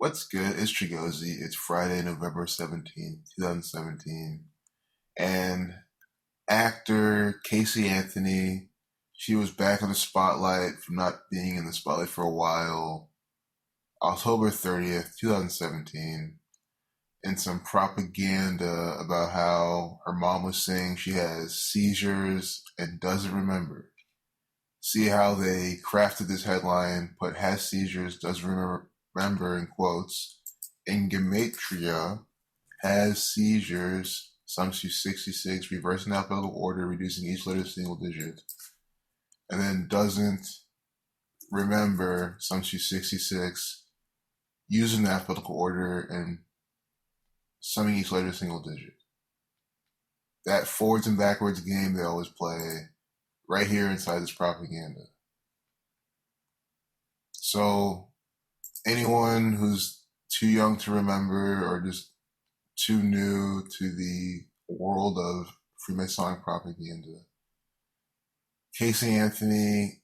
What's good? It's Chigozy. It's Friday, November 17th, 2017. And actor Casey Anthony, she was back in the spotlight from not being in the spotlight for a while. October 30th, 2017. And some propaganda about how her mom was saying she has seizures and doesn't remember. See how they crafted this headline, put has seizures, doesn't remember in quotes, in gematria, has seizures, sums to 66, reversing alphabetical order, reducing each letter to single digit, and then doesn't remember, sums to 66, using the alphabetical order and summing each letter to single digit. That forwards and backwards game they always play right here inside this propaganda. So anyone who's too young to remember or just too new to the world of Freemasonic propaganda, Casey Anthony,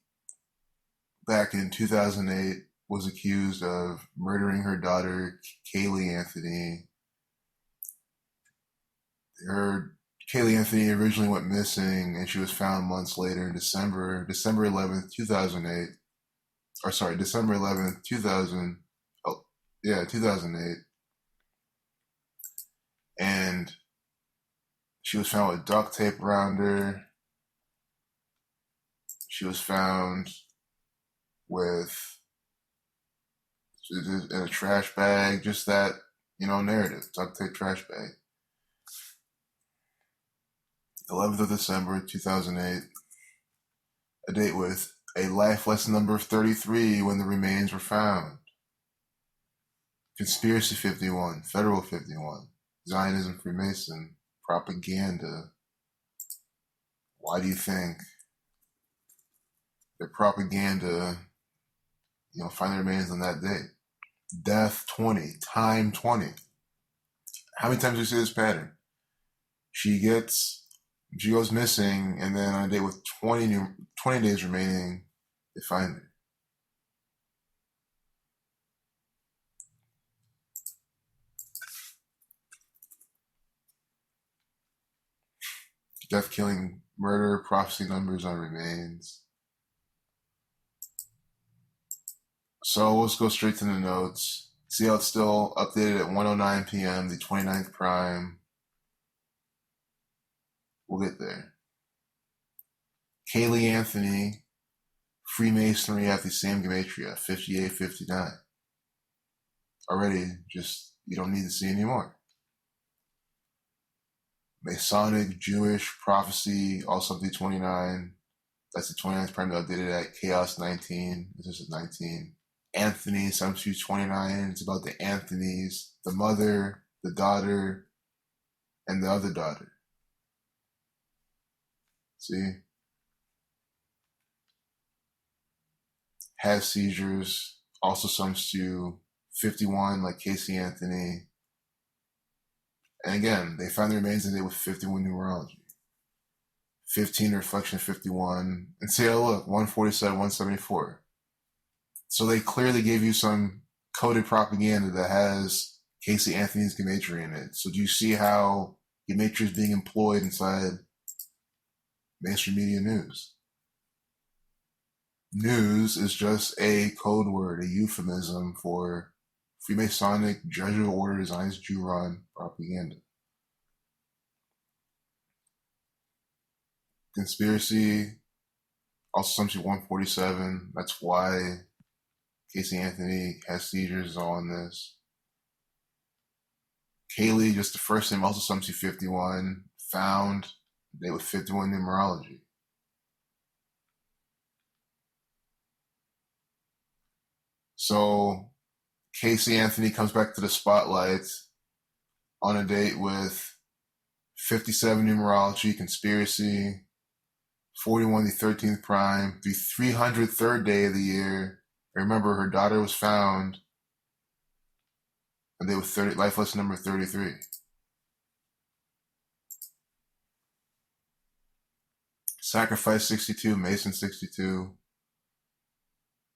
back in 2008, was accused of murdering her daughter, Kaylee Anthony. Kaylee Anthony originally went missing, and she was found months later in December 11th, 2008. Or sorry, December 11th, 2000. Oh, yeah, 2008. And she was found with duct tape around her. She was found with in a trash bag, just that, narrative, duct tape trash bag. 11th of December, 2008, a date with a life lesson number 33 when the remains were found. Conspiracy 51, Federal 51, Zionism, Freemason, propaganda. Why do you think that propaganda, find the remains on that date? Death 20, time 20. How many times do you see this pattern? She goes missing, and then on a day with 20 days remaining, they find her. Death, killing, murder, prophecy numbers on remains. So let's go straight to the notes. See how it's still updated at 1:09 p.m., the 29th prime. We'll get there. Kaylee Anthony, Freemasonry at the same gematria, 5859. Already, you don't need to see anymore. Masonic, Jewish, prophecy, also the 29. That's the 29th prime updated at Chaos 19. This is 19. Anthony, sums to 29. It's about the Anthonys, the mother, the daughter, and the other daughter. See? Has seizures, also sums to 51, like Casey Anthony. And again, they found the remains and they with 51 numerology. 15 reflection 51. And see, oh look, 147, 174. So they clearly gave you some coded propaganda that has Casey Anthony's gematria in it. So do you see how gematria is being employed inside mainstream media news? News is just a code word, a euphemism for Freemasonic, Jesuit order, Zionist Jew-run propaganda. Conspiracy, also sums to 147. That's why Casey Anthony has seizures on this. Kaylee, just the first name, also sums to 51. Found, they with 51 numerology. So Casey Anthony comes back to the spotlight on a date with 57 numerology, conspiracy, 41 the 13th prime, the 303rd day of the year. Remember, her daughter was found on a day with life lesson number 33. Sacrifice 62, Mason 62,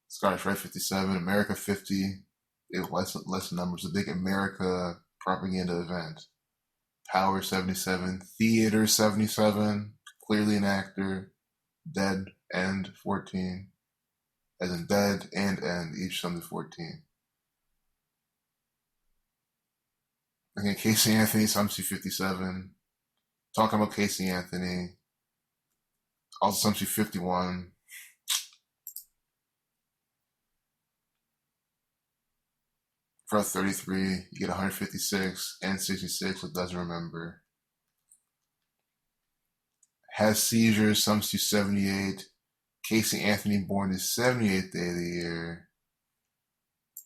Scottish Rite 57, America 50, less numbers. The big America propaganda event. Power 77, Theater 77, clearly an actor. Dead End 14, as in dead and end, each summed to 14. Again, Casey Anthony sums to 57. Talking about Casey Anthony, also sums to 51. For 33, you get 156 and 66 with doesn't remember. Has seizures, sums to 78. Casey Anthony born his 78th day of the year.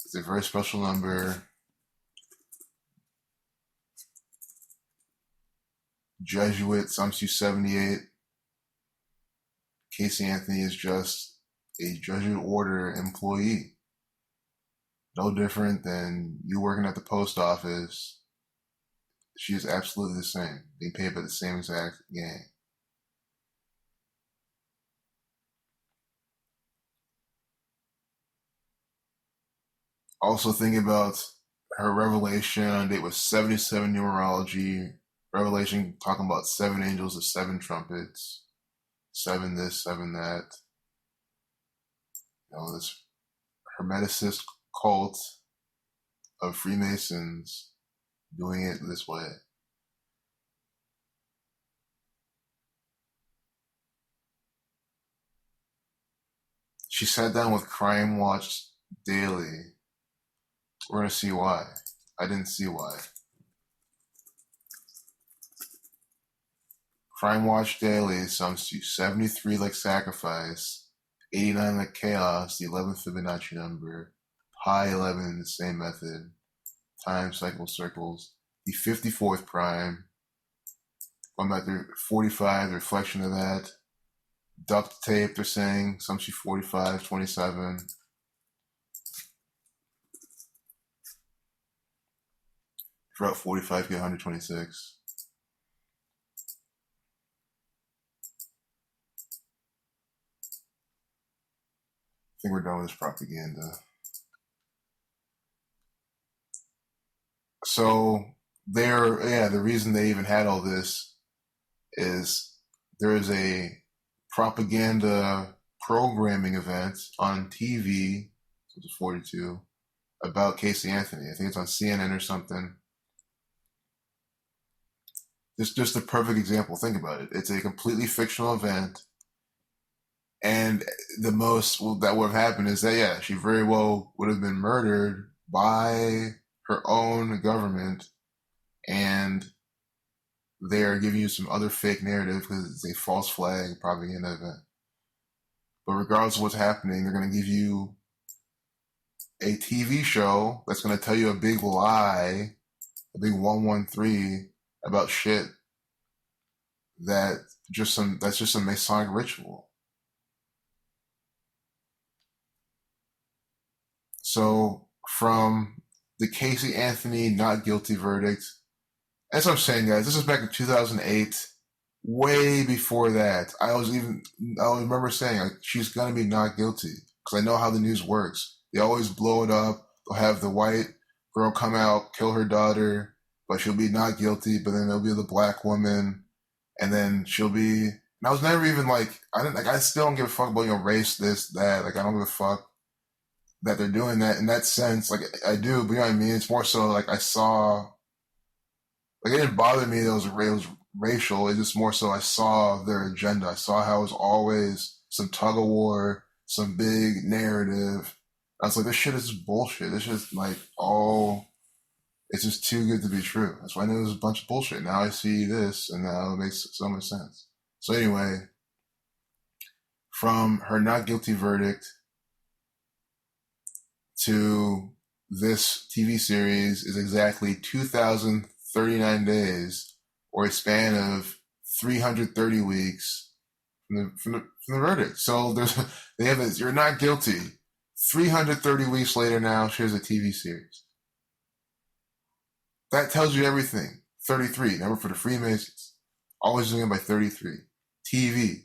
It's a very special number. Jesuit, sums to 78. Casey Anthony is just a Jesuit order employee. No different than you working at the post office. She is absolutely the same, being paid by the same exact gang. Also think about her revelation on date with 77 numerology. Revelation talking about 7 angels of 7 trumpets. 7 this, 7 that. This Hermeticist cult of Freemasons doing it this way. She sat down with Crime Watch Daily. We're going to see why. I didn't see why. Crime Watch Daily sums to 73 like sacrifice, 89 like chaos, the 11th Fibonacci number, pi 11, the same method, time cycle circles, the 54th prime, going back to 45, the reflection of that, duct tape, they're saying, sums to 45, 27. Throughout 45, you get 126. I think we're done with this propaganda. So the reason they even had all this is there is a propaganda programming event on TV, so it's 42, about Casey Anthony. I think it's on CNN or something. It's just a perfect example. Think about it. It's a completely fictional event. And the most that would have happened is that, she very well would have been murdered by her own government, and they're giving you some other fake narrative because it's a false flag propaganda event. But regardless of what's happening, they're going to give you a TV show that's going to tell you a big lie, a big 113 about shit that's just some Masonic ritual. So from the Casey Anthony not guilty verdict, that's what I'm saying, guys. This is back in 2008. Way before that, I remember saying, like, she's gonna be not guilty because I know how the news works. They always blow it up. They'll have the white girl come out, kill her daughter, but she'll be not guilty. But then there'll be the black woman, and then she'll be. And I was never even like, I still don't give a fuck about race, this, that. Like, I don't give a fuck that they're doing that in that sense. Like, I do, but you know what I mean. It's more so like I saw. Like, it didn't bother me that it was racial. It's just more so I saw their agenda. I saw how it was always some tug of war, some big narrative. I was like, this shit is just bullshit. This is like it's just too good to be true. That's why I knew it was a bunch of bullshit. Now I see this, and now it makes so much sense. So anyway, from her not guilty verdict to this TV series is exactly 2,039 days, or a span of 330 weeks from the verdict. So they have this, you're not guilty. 330 weeks later now, here's a TV series. That tells you everything. 33, number for the Freemasons. Always doing it by 33. TV,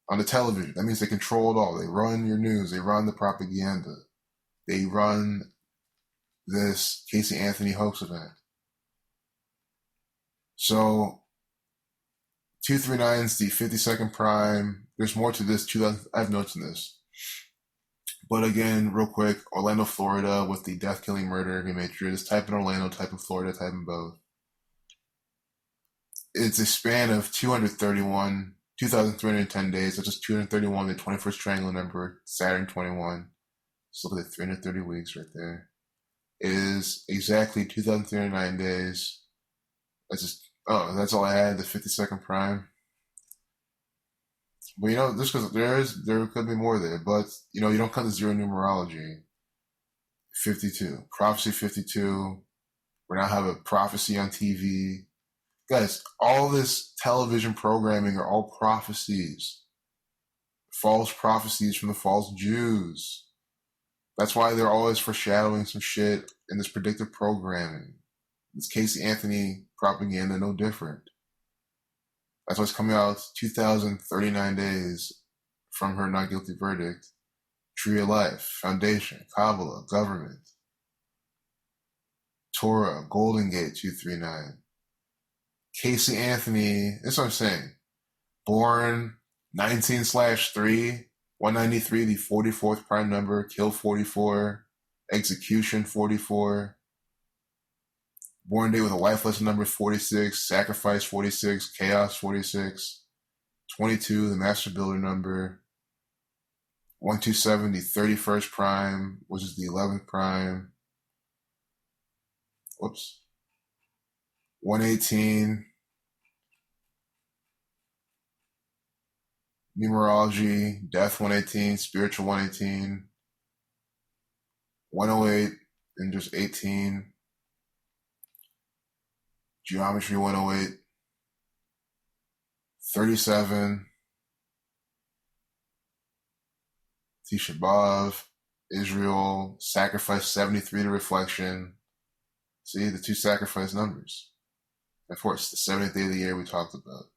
on the television. That means they control it all. They run your news. They run the propaganda. They run this Casey Anthony hoax event. So 239 is the 52nd prime. There's more to this. I have notes in this. But again, real quick, Orlando, Florida, with the death, killing, murder. We made sure just type in Orlando, type in Florida, type in both. It's a span of 2,310 days. That's just 231, the 21st triangle number, Saturn 21. Just look at the 330 weeks right there. It is exactly 2,309 days. That's all I had, the 52nd prime. But just because there could be more there, but you don't cut the zero numerology. 52, prophecy 52. We now have a prophecy on TV. Guys, all this television programming are all prophecies. False prophecies from the false Jews. That's why they're always foreshadowing some shit in this predictive programming. This Casey Anthony propaganda, no different. That's what's coming out 2,039 days from her not guilty verdict. Tree of Life, Foundation, Kabbalah, Government, Torah, Golden Gate 239. Casey Anthony, that's what I'm saying. Born 19/3, 193, the 44th prime number, kill 44, execution 44. Born date with a life lesson number 46, sacrifice 46, chaos 46, 22, the master builder number, 127, the 31st prime, which is the 11th prime. 118, numerology, death 118, spiritual 118, 108, and just 18. Geometry 108, 37, Tisha B'Av, Israel, sacrifice 73 to reflection. See, the two sacrifice numbers. Of course, the 70th day of the year we talked about.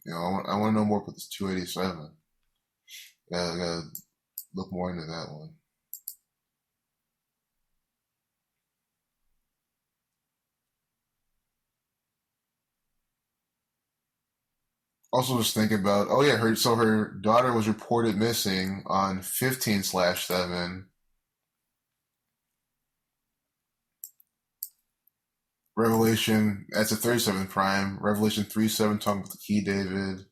I want to know more about this 287. I gotta look more into that one. Also, just think about, her daughter was reported missing on 15/7. Revelation, that's a 37th prime. Revelation 3:7 talking about the key David.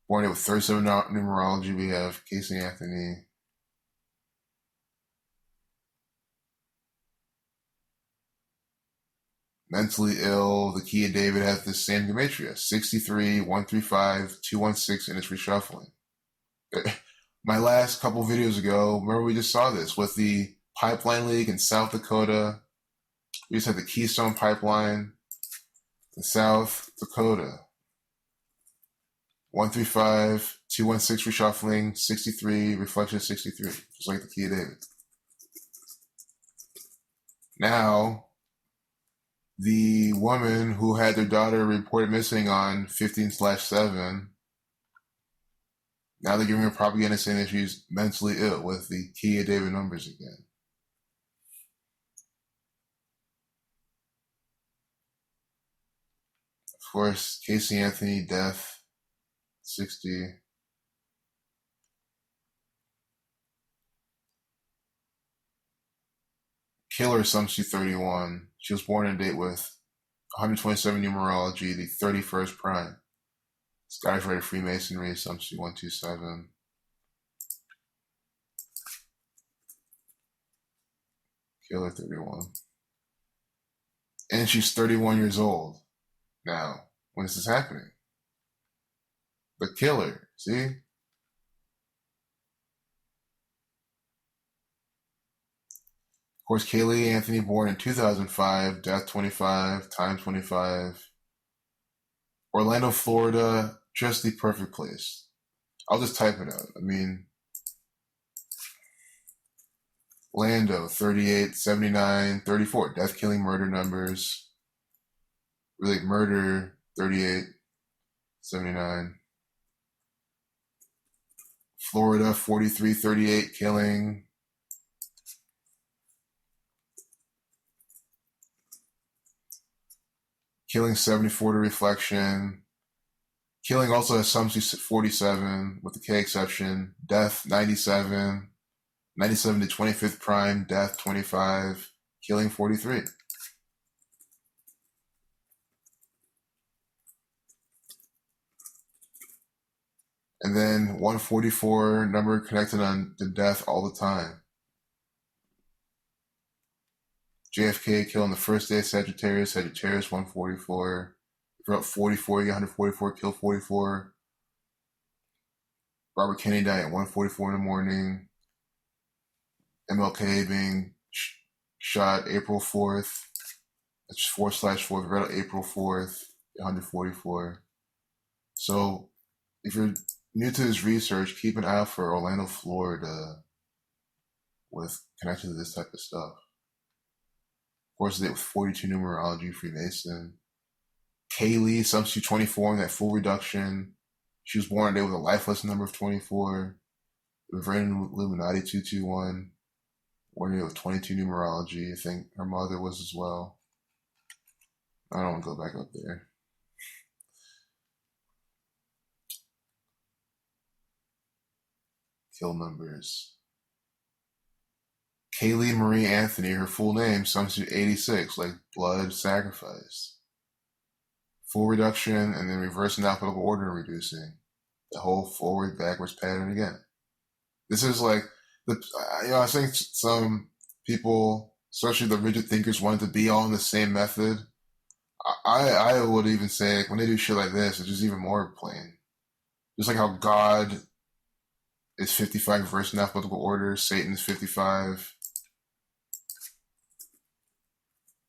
Born with 37 numerology, we have Casey Anthony. Mentally ill, the key of David has the same gematria, 63, 135, 216 in its reshuffling. My last couple videos ago, remember we just saw this with the Pipeline League in South Dakota. We just had the Keystone Pipeline in South Dakota. 135, 216 reshuffling, 63, reflection 63, just like the key of David. Now, the woman who had their daughter reported missing on 15/7, now they're giving her propaganda saying that she's mentally ill with the key of David numbers again. Of course, Casey Anthony, death, 60. Killer Sumsy 31. She was born in a date with 127 numerology, the 31st prime. Scottish Rite of Freemasonry, Sumsy 127. Killer 31. And she's 31 years old now when this is happening. The killer, see? Of course, Kaylee Anthony, born in 2005, death 25, time 25. Orlando, Florida, just the perfect place. I'll just type it out. Lando, 38, 79, 34, death, killing, murder numbers. Really, murder, 38, 79. Florida, 43, 38, killing. Killing 74 to reflection. Killing also has some 47 with the K exception. Death 97. 97 to 25th prime. Death 25. Killing 43. And then 144, number connected on to death all the time. JFK killed on the first day of Sagittarius, Sagittarius 144. If you're up 44, you get 144, kill 44. Robert Kennedy died at 144 in the morning. MLK being shot April 4th. That's 4/4th, right on April 4th, 144. So if you're new to this research, keep an eye out for Orlando, Florida with connection to this type of stuff. Of course, they with 42 numerology, Freemason. Kaylee, substitute 24 in that full reduction. She was born today with a lifeless number of 24. Reverend Illuminati 221. Born today with 22 numerology. I think her mother was as well. I don't want to go back up there. Kill numbers. Kaylee Marie Anthony, her full name, substitute 86, like blood sacrifice. Full reduction and then reverse in alphabetical order and reducing. The whole forward backwards pattern again. This is like I think some people, especially the rigid thinkers, wanted to be all in the same method. I would even say like, when they do shit like this, it's just even more plain. Just like how God is 55 reverse in alphabetical order, Satan is 55.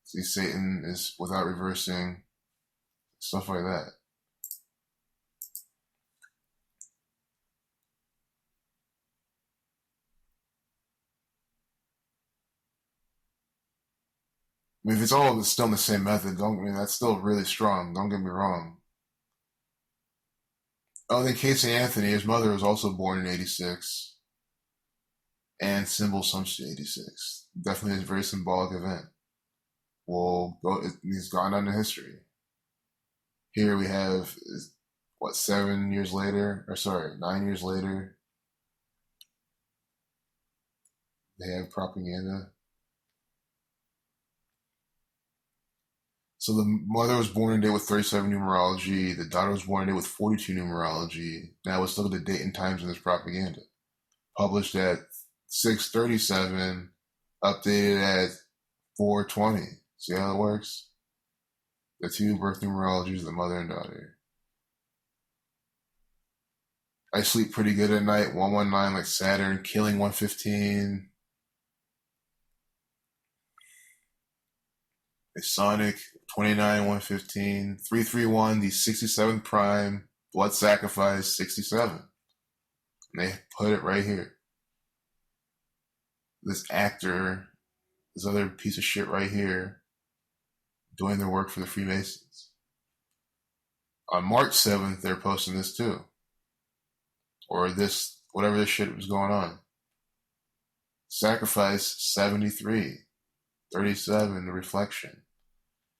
See, Satan is without reversing, stuff like that. I mean, if it's all still in the same method, that's still really strong. Don't get me wrong. Oh, then Casey Anthony, his mother was also born in 86. And symbol substitute 86. Definitely a very symbolic event. He's gone down to history. Here we have, 9 years later, they have propaganda. So the mother was born today with 37 numerology. The daughter was born today with 42 numerology. Now let's look at the date and times in this propaganda. Published at 6:37, updated at 4:20. See how it works? The two birth numerologies, the mother and daughter. I sleep pretty good at night. 119 like Saturn, killing 115. A Sonic 29 115. 331, the 67th prime, blood sacrifice 67. And they put it right here. This actor, this other piece of shit right here, doing their work for the Freemasons. On March 7th, they're posting this too. Or this, whatever this shit was going on. Sacrifice 73. 37, the reflection.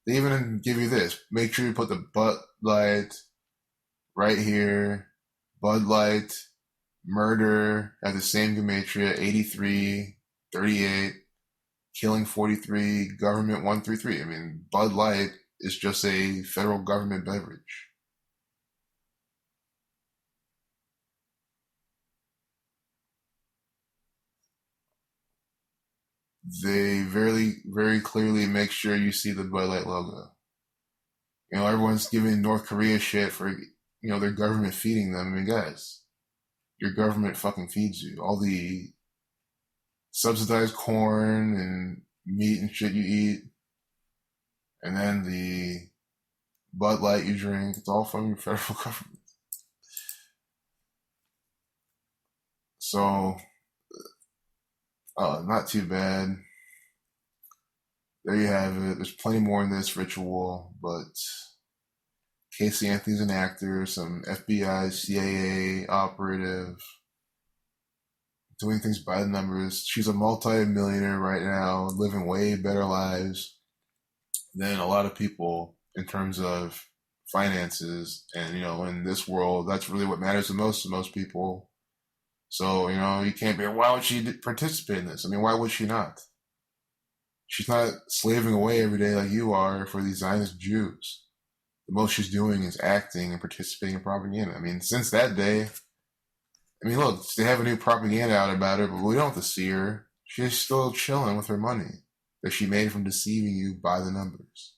They even give you this. Make sure you put the Bud Light right here. Bud Light, murder, have the same gematria, 83, 38, killing 43, government 133. I mean, Bud Light is just a federal government beverage. They very clearly make sure you see the Bud Light logo. Everyone's giving North Korea shit for, their government feeding them. I mean, guys, your government fucking feeds you. All the subsidized corn and meat and shit you eat, and then the Bud Light you drink, it's all from your federal government. So, not too bad. There you have it. There's plenty more in this ritual, but Casey Anthony's an actor, some FBI, CIA operative, doing things by the numbers. She's a multi-millionaire right now, living way better lives than a lot of people in terms of finances. And, in this world, that's really what matters the most to most people. So, you can't be, why would she participate in this? I mean, why would she not? She's not slaving away every day like you are for these Zionist Jews. The most she's doing is acting and participating in propaganda. I mean, since that day, look, they have a new propaganda out about her, but we don't have to see her. She's still chilling with her money that she made from deceiving you by the numbers.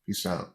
Peace out.